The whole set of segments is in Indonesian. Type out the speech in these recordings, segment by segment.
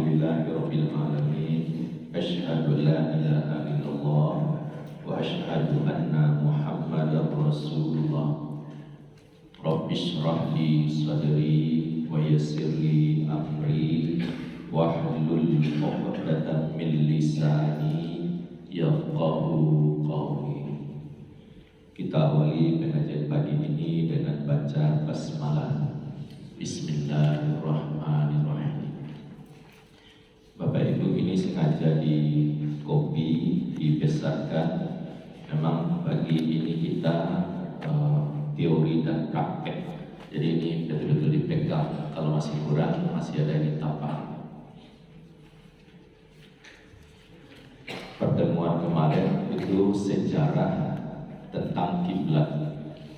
Alhamdulillahirabbil alamin. Asyhadu an la ilaha illallah wa asyhadu anna Muhammadar Rasulullah. Rabbi shrah li sadri wa yassir li amri wahlul 'uqdatam min lisani yafqahu qawli. Kita awali pengajian pagi ini dengan baca basmalah. Bismillahirrahmanirrahim. Bapak Ibu, ini sengaja di copy, dibesarkan. Memang pagi ini kita teori dan praktek. Jadi ini betul-betul dipegang. Kalau masih kurang, masih ada yang ditambah. Pertemuan kemarin itu sejarah tentang kiblat.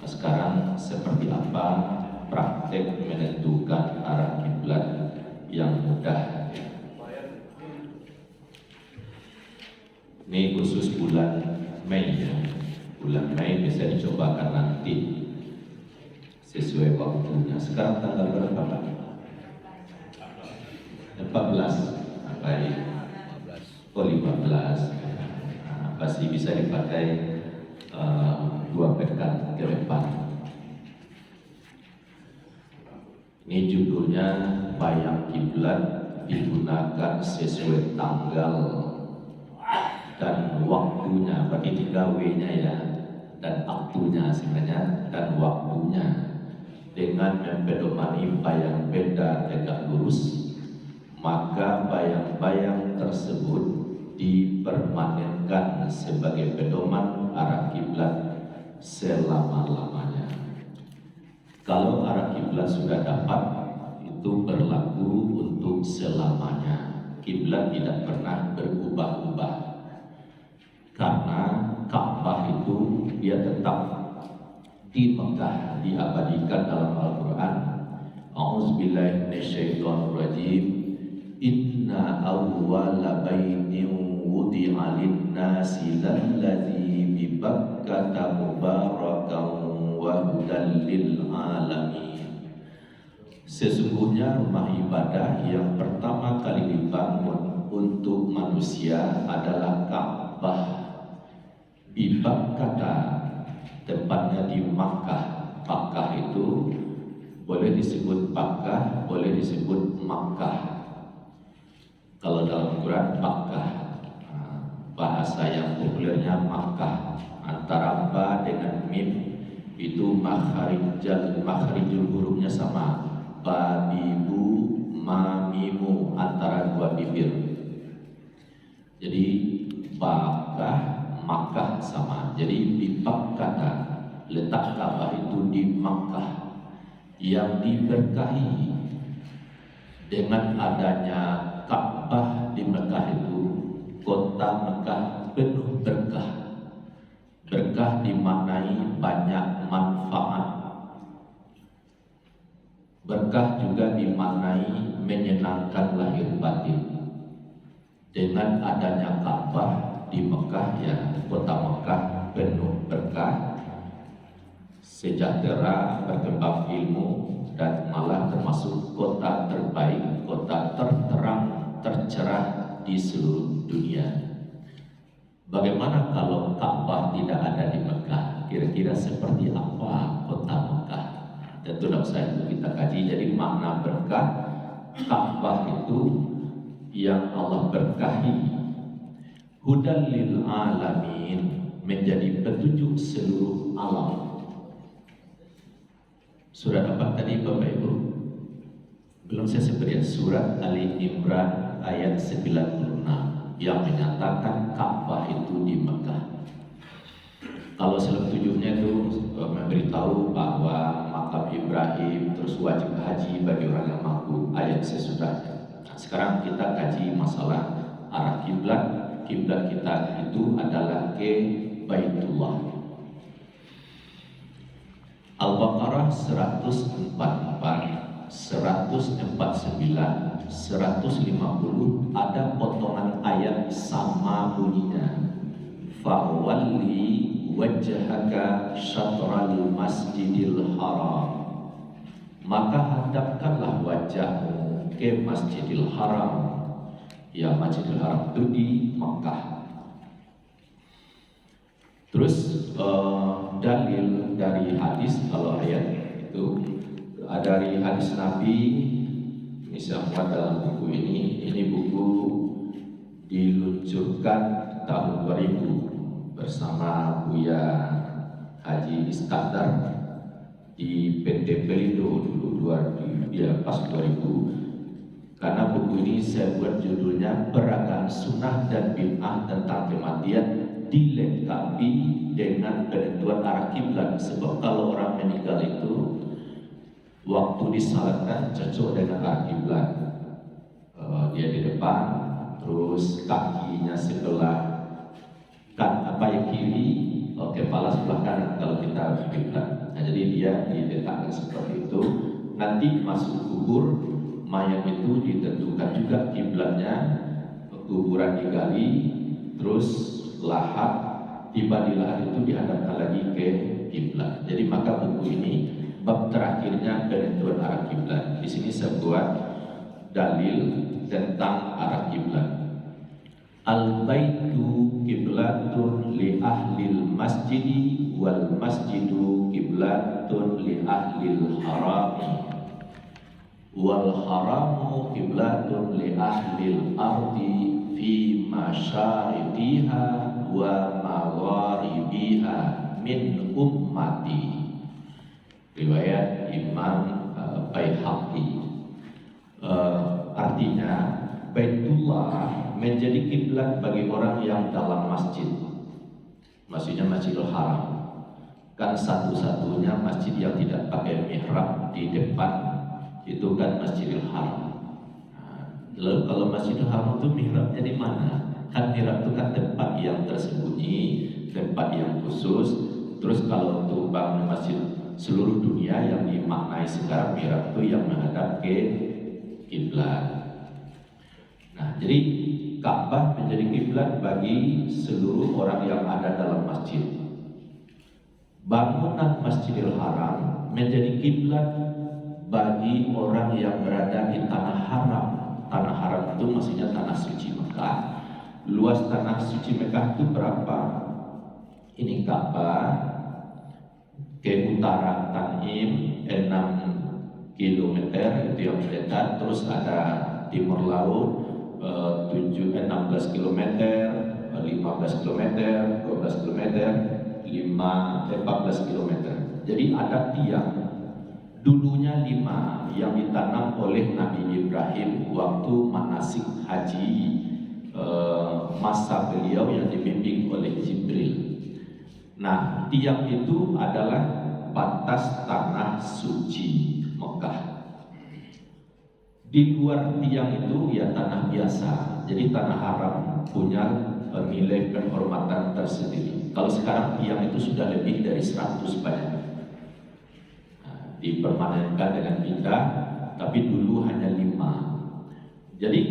Nah, sekarang seperti apa praktek menentukan arah kiblat yang mudah? Ini khusus bulan Mei ya. Bulan Mei bisa dicobakan nanti sesuai waktunya. Sekarang tanggal berapa Pak? 14. Baik. Oh 15. Nah, pasti bisa dipakai 2 pekan ke depan. Ini judulnya bayang kiblat digunakan sesuai tanggal dan waktunya, berarti 3W-nya ya, dan waktunya sebenarnya, dan waktunya dengan mempedomani bayang benda tegak lurus, maka bayang-bayang tersebut dipermanenkan sebagai pedoman arah kiblat selama-lamanya. Kalau arah kiblat sudah dapat, itu berlaku untuk selamanya. Kiblat tidak pernah berubah-ubah. Karena Ka'bah itu dia tetap di Mekah, diabadikan dalam Al-Quran. A'udzubillahi minasyaitonirrajim. Inna awwala baitin wudi'a lin-nasi lalladzi bi Bakkata mubarakan wa hudan lil alamin. Sesungguhnya rumah ibadah yang pertama kali dibangun untuk manusia adalah Ka'bah. Di Bakkata, tempatnya di Makkah. Makkah itu boleh disebut Bakkah, boleh disebut Makkah. Kalau dalam Quran Makkah, bahasa yang populernya Makkah. Antara ba dengan mim itu makhrijul hurufnya sama. Ba, bibu, ma, mimu, antara dua bibir. Jadi Bakkah, Makkah sama. Jadi di Bakkah, letak Ka'bah itu di Makkah yang diberkahi. Dengan adanya Ka'bah di Mekah itu, kota Mekah penuh berkah. Berkah dimaknai banyak manfaat. Berkah juga dimaknai menyenangkan lahir batin. Dengan adanya Ka'bah di Mekah, ya, kota Mekah penuh berkah, sejahtera, berkembang ilmu, dan malah termasuk kota terbaik, kota terterang, tercerah di seluruh dunia. Bagaimana kalau Ka'bah tidak ada di Mekah? Kira-kira seperti apa kota Mekah? Tentu tidak usah kita kaji. Jadi makna berkah Ka'bah itu yang Allah berkahi, hudan lil alamin, menjadi petunjuk seluruh alam. Surat apa tadi Bapak Ibu? Belum saya sebut ya. Surat Ali Imran ayat 96 yang menyatakan Ka'bah itu di Mekah. Kalau sebelum tujuhnya itu memberitahu bahwa makam Ibrahim, terus wajib haji bagi orang yang mampu, ayat sesudahnya. Nah, sekarang kita kaji masalah arah kiblat. Kiblat kita itu adalah ke Baitullah. Al-Baqarah 144, 149, 150 ada potongan ayat sama bunyinya. Fa'walli wajhaka syatral masjidil haram, maka hadapkanlah wajahmu ke Masjidil Haram. Ya, Masjidil Haram itu di Mekah. Terus dalil dari hadis, kalau ayat itu dari hadis Nabi, ini semua dalam buku ini buku diluncurkan tahun 2000 bersama Buya Haji Iskandar di PT Pelindo dulu pas 2000. Karena buku ini saya buat judulnya Peragaan Sunnah dan Bid'ah tentang Kematian dilengkapi dengan penentuan arah kiblat. Sebab kalau orang meninggal itu waktu disalatkan cocok dengan arah kiblat. Dia di depan, terus kakinya sebelah kiri, kepala sebelah kanan kalau kita kiblat. Nah, jadi dia diletakkan seperti itu. Nanti masuk kubur, mayat itu ditentukan juga kiblatnya, kuburan digali, terus lahad, tiba di lahad itu dihadapkan lagi ke kiblat. Jadi maka buku ini bab terakhirnya penentuan arah kiblat. Di sini saya buat dalil tentang arah kiblat. Al-baitu kiblatun li ahlil masjidi wal masjidu kiblatun li ahlil harami wal haramu kiblatun li ahlil ardi fi masyariqiha wa magharibiha min ummati. Riwayat Imam Baihaqi. Artinya Baitullah menjadi kiblat bagi orang yang dalam masjid. Maksudnya Masjidil Haram. Kan satu-satunya masjid yang tidak pakai mihrab di depan itu kan Masjidil Haram. Lalu kalau Masjidil Haram itu mihrabnya di mana? Kan mihrab itu kan tempat yang tersembunyi, tempat yang khusus. Terus kalau untuk bangun masjid seluruh dunia yang dimaknai sekarang mihrab itu yang menghadap ke kiblat. Nah, jadi Ka'bah menjadi kiblat bagi seluruh orang yang ada dalam masjid. Bangunan Masjidil Haram menjadi kiblat bagi orang yang berada di tanah haram. Tanah haram itu maksudnya tanah suci Mekah. Luas tanah suci Mekah itu berapa? Ini Ka'bah ke utara Tanim 6 km itu yang dekat. Terus ada timur laut 16 km, 15 km, 12 km, 14 km. Jadi ada tiang, dulunya 5 yang ditanam oleh Nabi Ibrahim waktu manasik haji masa beliau yang dibimbing oleh Jibril. Nah, tiang itu adalah batas tanah suci Mekah. Di luar tiang itu ya tanah biasa. Jadi tanah haram punya nilai penghormatan tersendiri. Kalau sekarang tiang itu sudah lebih dari 100 banyak. Nah, dipermanenkan dengan pindah, tapi dulu hanya 5. Jadi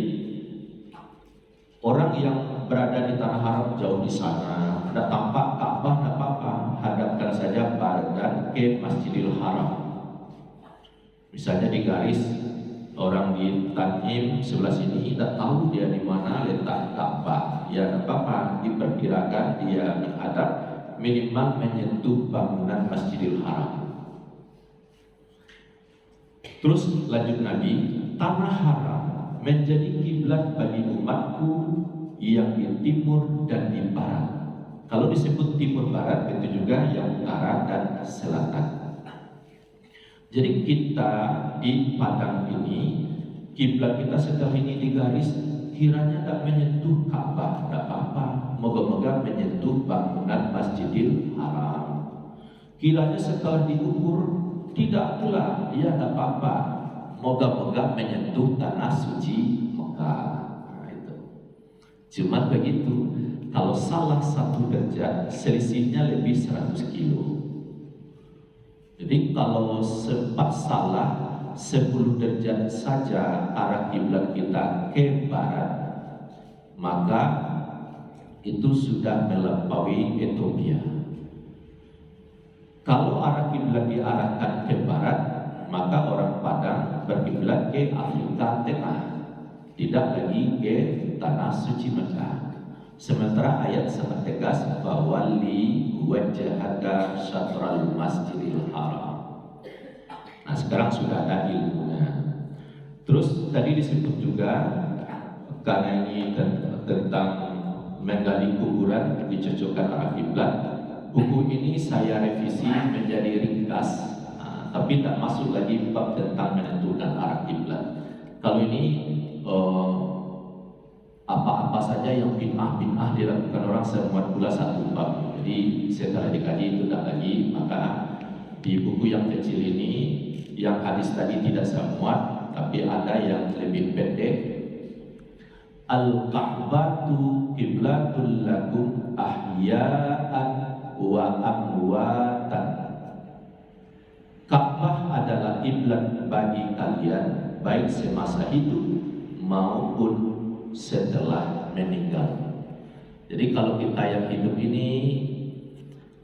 orang yang berada di tanah haram jauh di sana, tidak tampak Ka'bah, tidak apa-apa, hadapkan saja badan ke Masjidil Haram. Misalnya di garis orang di Tanim sebelah sini tidak tahu dia di mana letak Ka'bah, ya tidak apa-apa, diperkirakan dia menghadap minimal menyentuh bangunan Masjidil Haram. Terus lanjut Nabi, tanah haram menjadi kiblat bagi umatku yang di timur dan di barat. Kalau disebut timur barat itu juga yang utara dan selatan. Jadi kita di Padang ini, kiblat kita setelah ini digaris, kiranya tidak menyentuh Ka'bah, tidak apa-apa. Moga-moga menyentuh bangunan Masjidil Haram. Kiranya setelah diukur, tidak pula, ya tidak apa-apa. Moga-moga menyentuh tanah suci Mekah. Nah, itu. Cuma begitu, kalau salah 1 derajat, selisihnya lebih 100 kilo. Jadi kalau sempat salah 10 derajat saja arah kiblat kita ke barat, maka itu sudah melampaui Ethiopia. Kalau arah kiblat diarahkan ke barat, maka orang Padang berkiblat ke Afrika Tengah. tidak lagi ke tanah suci Mekah. Sementara ayat sangat tegas bahwa li wajhaka syatral masjidil haram. Nah, sekarang sudah ada ilmunya. Terus tadi disebut juga karena ini tentang menggali kuburan dicocokkan arah kiblat. Buku ini saya revisi menjadi ringkas, tapi tak masuk lagi bab tentang menentukan arah kiblat. Kalau ini apa-apa saja yang bid'ah dilakukan orang semua pula satu bab. Jadi setelah dikaji itu tak lagi, maka di buku yang kecil ini yang hadis tadi tidak semua, tapi ada yang lebih pendek. Al-Ka'batu qiblatul lakum ahya'an wa amwatan. Ka'bah adalah kiblat bagi kalian baik semasa hidup maupun setelah meninggal. Jadi kalau kita yang hidup ini,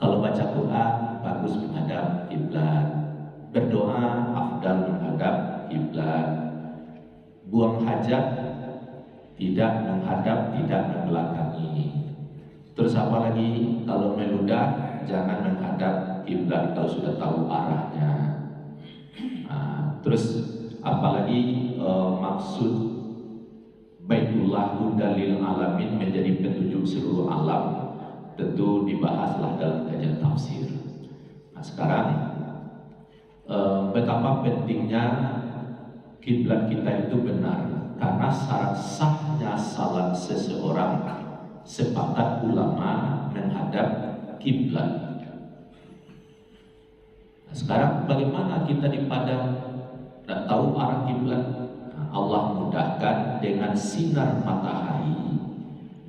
kalau baca Quran bagus menghadap kiblat, berdoa afdal menghadap kiblat, buang hajat tidak menghadap, tidak membelakangi. Terus apa lagi? Kalau meludah jangan menghadap kiblat kalau sudah tahu arahnya. Terus apalagi maksud Baitullah dalil alamin menjadi petunjuk seluruh alam, tentu dibahaslah dalam kajian tafsir. Nah, sekarang betapa pentingnya kiblat kita itu benar, karena syarat sahnya salat seseorang sepakat ulama menghadap kiblat. Nah, sekarang bagaimana kita di Padang tak tahu arah kiblat? Allah mudahkan dengan sinar matahari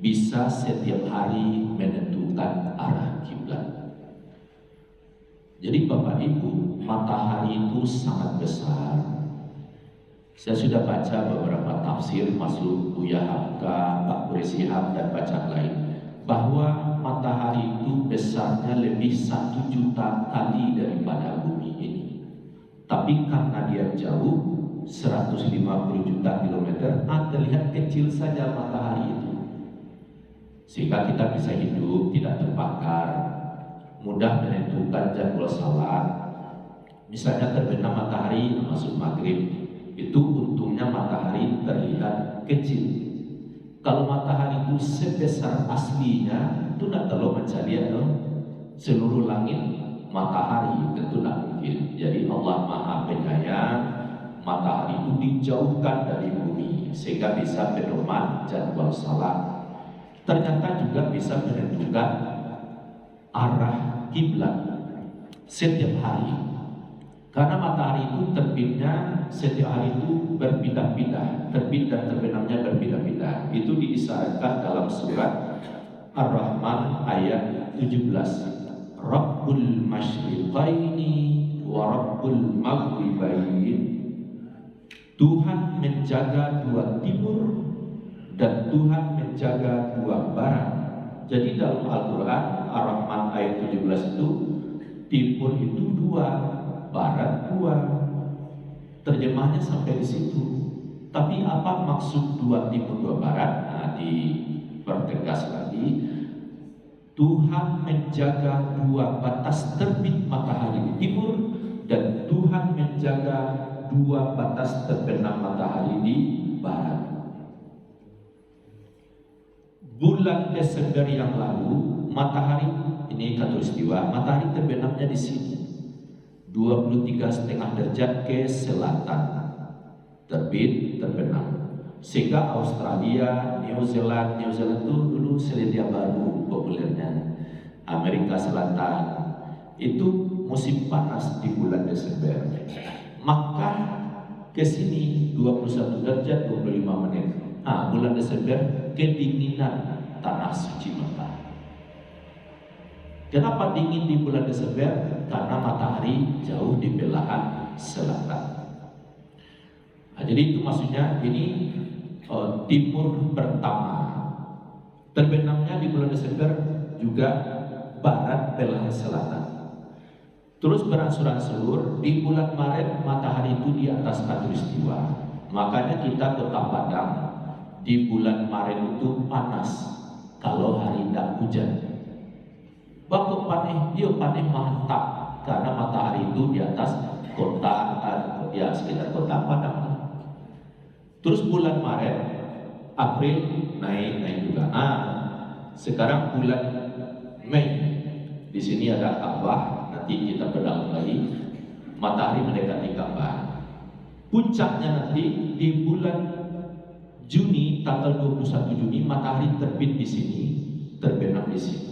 bisa setiap hari menentukan arah kiblat. Jadi Bapak Ibu, matahari itu sangat besar. Saya sudah baca beberapa tafsir, masuk Buya Hamka, Pak Kuresihab dan bacaan lain, bahwa matahari itu besarnya lebih 1 juta kali daripada bumi ini. Tapi karena dia jauh 150 juta kilometer, terlihat kecil saja matahari itu, sehingga kita bisa hidup tidak terbakar, mudah menentukan jadwal salat. Misalnya terbenam matahari masuk maghrib, itu untungnya matahari terlihat kecil. Kalau matahari itu sebesar aslinya, itu tidak terlalu mencari seluruh langit matahari, tentu tidak mungkin. Jadi Allah Maha Penyayang, matahari itu dijauhkan dari bumi sehingga bisa pedoman jadwal salat. Ternyata juga bisa menentukan arah kiblat setiap hari, karena matahari itu terbitnya setiap hari itu berpindah-pindah, terbit dan terbenamnya berpindah-pindah. Itu diisyaratkan dalam surat Ar-Rahman ayat 17. Rabbul masyriqaini wa rabbul maghribain. Tuhan menjaga dua timur dan Tuhan menjaga dua barat. Jadi dalam Al-Quran Ar-Rahman ayat 17 itu timur itu 2, barat 2. Terjemahnya sampai di situ. Tapi apa maksud 2 timur 2 barat? Nah, dipertegas lagi. Tuhan menjaga 2 batas terbit matahari di timur dan Tuhan menjaga 2 batas terbenam matahari di barat. Bulan Desember yang lalu, matahari ini khatulistiwa, matahari terbenamnya di sini 23,5 derajat ke selatan, terbit terbenam. Sehingga Australia, New Zealand itu dulu Selandia Baru populernya, Amerika Selatan itu musim panas di bulan Desember. Maka ke sini 21 derajat 25 menit. Nah, bulan Desember kedinginan tanah suci Mekah. Kenapa dingin di bulan Desember? Karena matahari jauh di belahan selatan. Nah, jadi itu maksudnya ini timur pertama. Terbenamnya di bulan Desember juga barat belahan selatan. Terus berangsur-angsur di bulan Maret matahari itu di atas khatulistiwa. Makanya kita ke Padang di bulan Maret itu panas kalau hari tidak hujan. Waktu panen, dia panen mantap karena matahari itu di atas kota, ya sekitar kota Padang. Terus bulan Maret, April naik juga. Sekarang bulan Mei, di sini ada Ka'bah, nanti kita berdalam lagi. Matahari mendekati Ka'bah. Puncaknya nanti di bulan Juni, tanggal 21 Juni, matahari terbit di sini, terbenam di sini.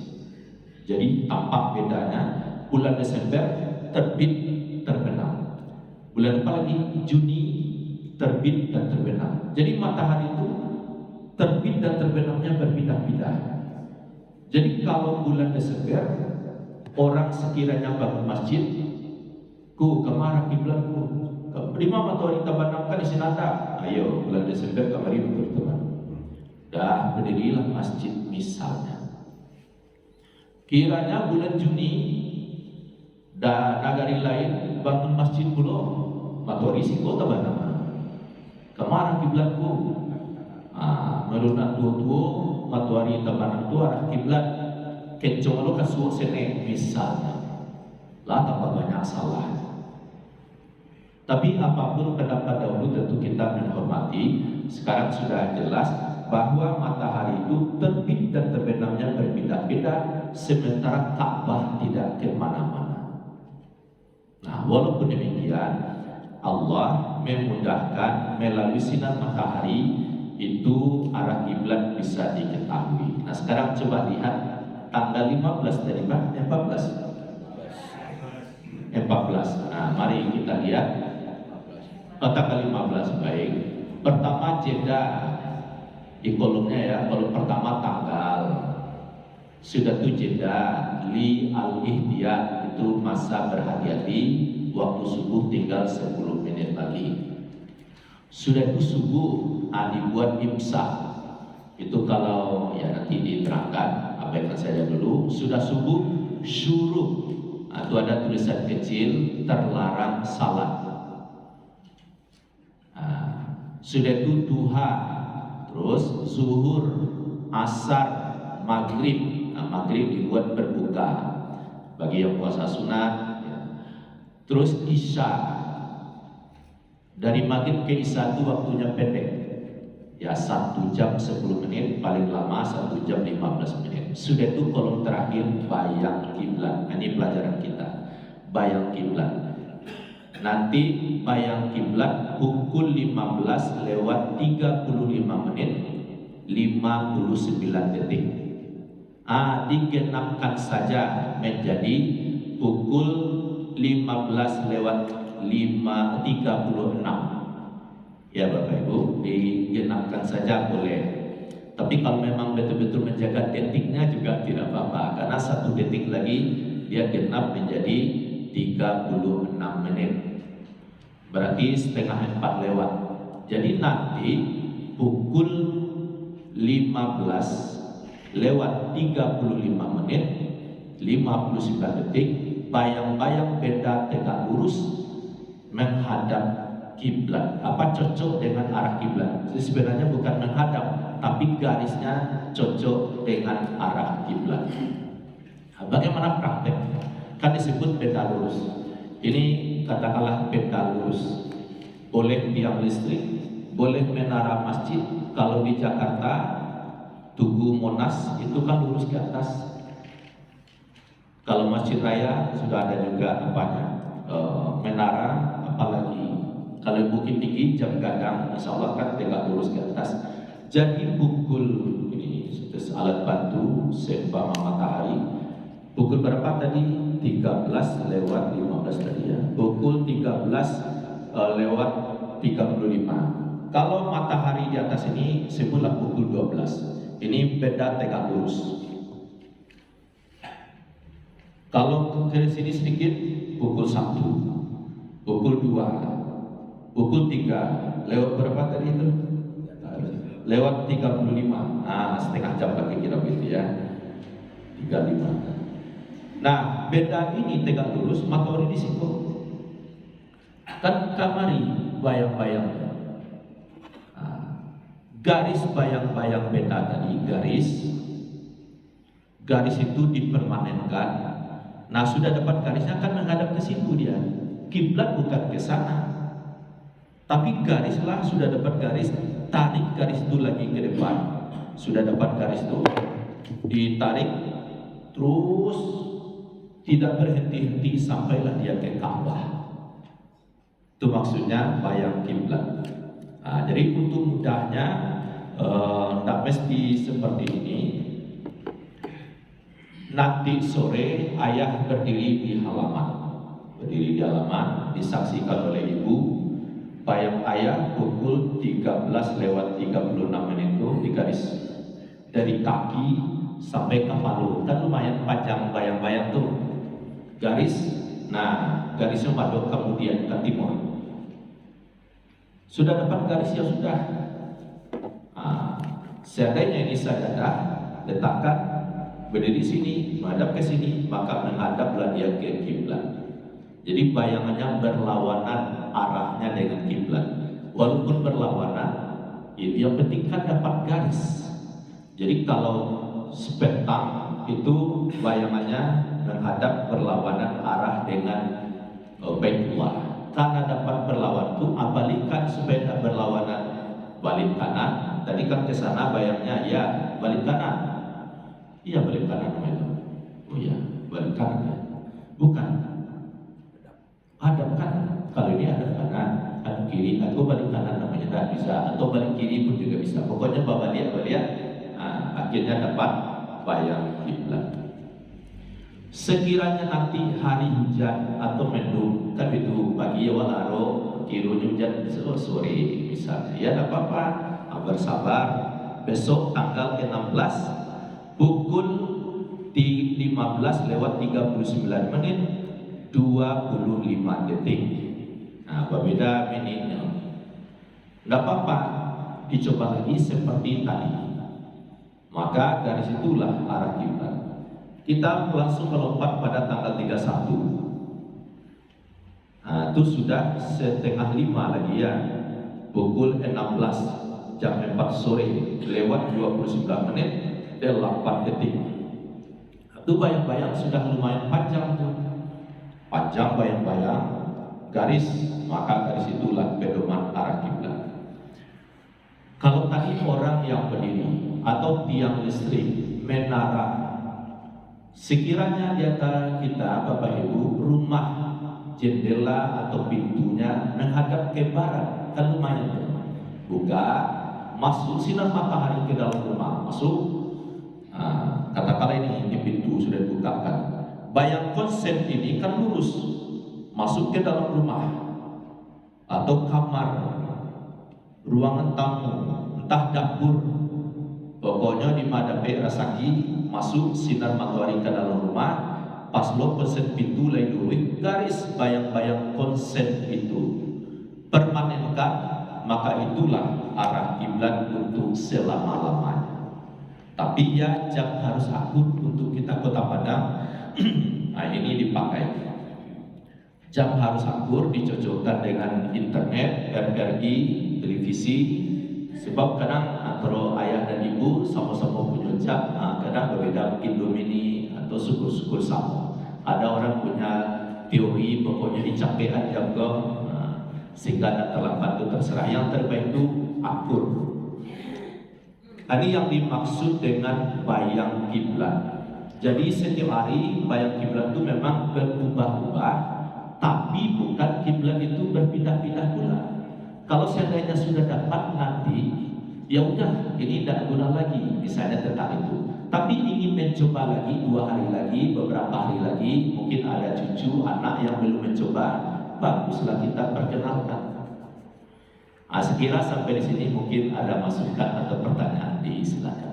Jadi tampak bedanya. Bulan Desember terbit terbenam. Bulan apa lagi? Juni terbit dan terbenam. Jadi matahari itu terbit dan terbenamnya berpindah-pindah. Jadi kalau bulan Desember orang sekiranya bangun masjid, kemana kiblatku? Di mana matahari terbenamkan di Sinanda? Ayo bulan Desember kemari teman-teman. Dah berdirilah masjid misalnya. Kiranya bulan Juni dan negara lain bangun masjid pula, matahari singko terbenam. Kemana kiblatku? Melunak tua-tua matahari terbenam tu arah kiblat kencong lo kasuak sene misalnya. Lah tambah banyak salah. Tapi apapun pendapat dahulu tentu kita menghormati. Sekarang sudah jelas bahwa matahari itu terbit dan terbenamnya berpindah-pindah, sementara Ka'bah tidak kemana-mana. Nah, walaupun demikian, Allah memudahkan melalui sinar matahari itu arah kiblat bisa diketahui. Nah, sekarang coba lihat tanggal 15 tadi Pak, 14. Nah, mari kita lihat tanggal 15 baik. Pertama jeda di kolomnya ya, kolom pertama tanggal. Sudah itu jeda li al-ihtiyat, itu masa berhati-hati, waktu subuh tinggal 10 menit lagi. Sudah itu subuh dibuat imsak. Itu kalau ya nanti diterangkan, abaikan saja dulu. Sudah subuh syuruk. Itu ada tulisan kecil terlarang salat. Sudah itu duha, terus zuhur, asar, maghrib. Maghrib dibuat berbuka bagi yang puasa sunat ya. Terus isya, dari maghrib ke isya itu waktunya pendek ya, 1 jam 10 menit, paling lama 1 jam 15 menit. Sudah itu kolom terakhir bayang kiblat. Ini pelajaran kita, bayang kiblat. Nanti bayang kiblat pukul 15 lewat 35 menit 59 detik. Digenapkan saja menjadi pukul 15 lewat 36. Ya Bapak Ibu, digenapkan saja boleh. Tapi kalau memang betul-betul menjaga detiknya juga tidak apa-apa, karena 1 detik lagi dia genap menjadi 36 menit. Berarti setengah 4 lewat. Jadi nanti pukul 15 lewat 35 menit 59 detik, bayang-bayang benda tegak lurus menghadap kiblat. Apa cocok dengan arah kiblat? Jadi sebenarnya bukan menghadap, tapi garisnya cocok dengan arah kiblat. Bagaimana praktek? Kan disebut benda lurus. Ini katakanlah benda lurus. Boleh tiang listrik, boleh menara masjid. Kalau di Jakarta Tugu Monas itu kan lurus ke atas. Kalau Masjid Raya sudah ada juga menara, apalagi kalau Bukit Tinggi Jam Gadang, insya Allah kan tegak lurus ke atas. Jadi pukul ini alat bantu seumpama matahari. Pukul berapa tadi? 13 lewat 15 tadi ya. Pukul 13 lewat 35. Kalau matahari di atas ini sebutlah pukul 12. Ini beda tegak lurus. Kalau ke sini sedikit, pukul 1, pukul 2, pukul 3, lewat berapa tadi itu? Lewat 35. Setengah jam lagi kira begitu ya. 35. Nah, beda ini tegak lurus, matahari di situ. Kan kamari bayang-bayang. garis bayang-bayang peta tadi, garis itu dipermanenkan. Nah, sudah dapat garisnya kan menghadap ke situ dia. Kiblat bukan ke sana. Tapi garislah, sudah dapat garis, tarik garis itu lagi ke depan. Sudah dapat garis itu, ditarik terus tidak berhenti-henti sampailah dia ke Ka'bah. Itu maksudnya bayang kiblat. Nah, jadi untuk mudahnya tidak mesti seperti ini. Nanti sore ayah berdiri di halaman, disaksikan oleh ibu. Bayang ayah pukul 13:36 itu di garis dari kaki sampai ke palu. Kan lumayan panjang bayang-bayang tuh garis. Nah, garisnya madok kemudian ke timur. Sudah dapat garis ya sudah. Seandainya ini sajadah, letakkan berdiri sini, menghadap ke sini, maka menghadaplah dia ke kiblat. Jadi bayangannya berlawanan arahnya dengan kiblat. Walaupun berlawanan, yang penting kan dapat garis. Jadi kalau sepentang itu bayangannya menghadap berlawanan arah dengan Baitullah. Karena dapat berlawan itu, balikan supaya tidak berlawanan, balik kanan. Tadi kan ke sana bayangnya ya balik kanan. Iya balik kanan itu. Oh iya balik kanan ya. Bukan hadap kanan. Kalau ini hadap kanan, hadap kiri, atau balik kanan namanya tidak bisa, atau balik kiri pun juga bisa. Pokoknya balik. Akhirnya dapat bayang kiblat. Sekiranya nanti hari hujan atau mendung, kan itu pagi ya walaro, kirunya hujan sore misalnya, ya tidak apa-apa, bersabar. Besok tanggal ke-16 pukul 15:39 25 detik. Nah, berbeda menitnya. Tidak apa-apa, dicoba lagi seperti tadi. Maka dari situlah arah kiblat. Kita langsung melompat pada tanggal 31. Nah, itu sudah 4:30 lagi ya. Pukul 16 jam 4 sore lewat 29 menit 8 detik. Itu bayang-bayang sudah lumayan panjang tuh. Panjang bayang-bayang garis, maka garis itulah pedoman arah kiblat. Kalau tadi orang yang berdiri atau tiang listrik, menara, sekiranya di antara kita Bapak Ibu rumah jendela atau pintunya menghadap ke barat, kan lumayan tuh. Buka, masuk sinar matahari ke dalam rumah, masuk. Katakanlah ini pintu sudah dibukakan. Bayang konsep ini kan lurus masuk ke dalam rumah atau kamar, ruangan tamu, entah dapur, pokoknya di madape rasaki masuk sinar matahari ke dalam rumah. Pas lo konsep pintu lain dulu garis bayang-bayang konsep itu permanenkan, maka itulah arah kiblat untuk selama-lamanya. Tapi ya jam harus akur untuk kita Kota Padang. Nah, ini dipakai. Jam harus akur, dicocokkan dengan internet, RRI, televisi. Sebab kadang antara ayah dan ibu sama-sama punya jam, kadang berbeda, mungkin domini atau syukur-syukur sama. Ada orang punya teori pokoknya dicapean jam sehingga tidak terlambat, itu terserah. Yang terbaik itu akur. Ini yang dimaksud dengan bayang kiblat. Jadi setiap hari bayang kiblat itu memang berubah-ubah, tapi bukan kiblat itu berpindah-pindah pula. Kalau seandainya sudah dapat nanti, ya udah ini tidak guna lagi, misalnya tentang itu. Tapi ingin mencoba lagi 2 hari lagi, beberapa hari lagi, mungkin ada cucu, anak yang belum mencoba, baguslah kita perkenalkan. Sekira sampai di sini mungkin ada masukan atau pertanyaan, silakan.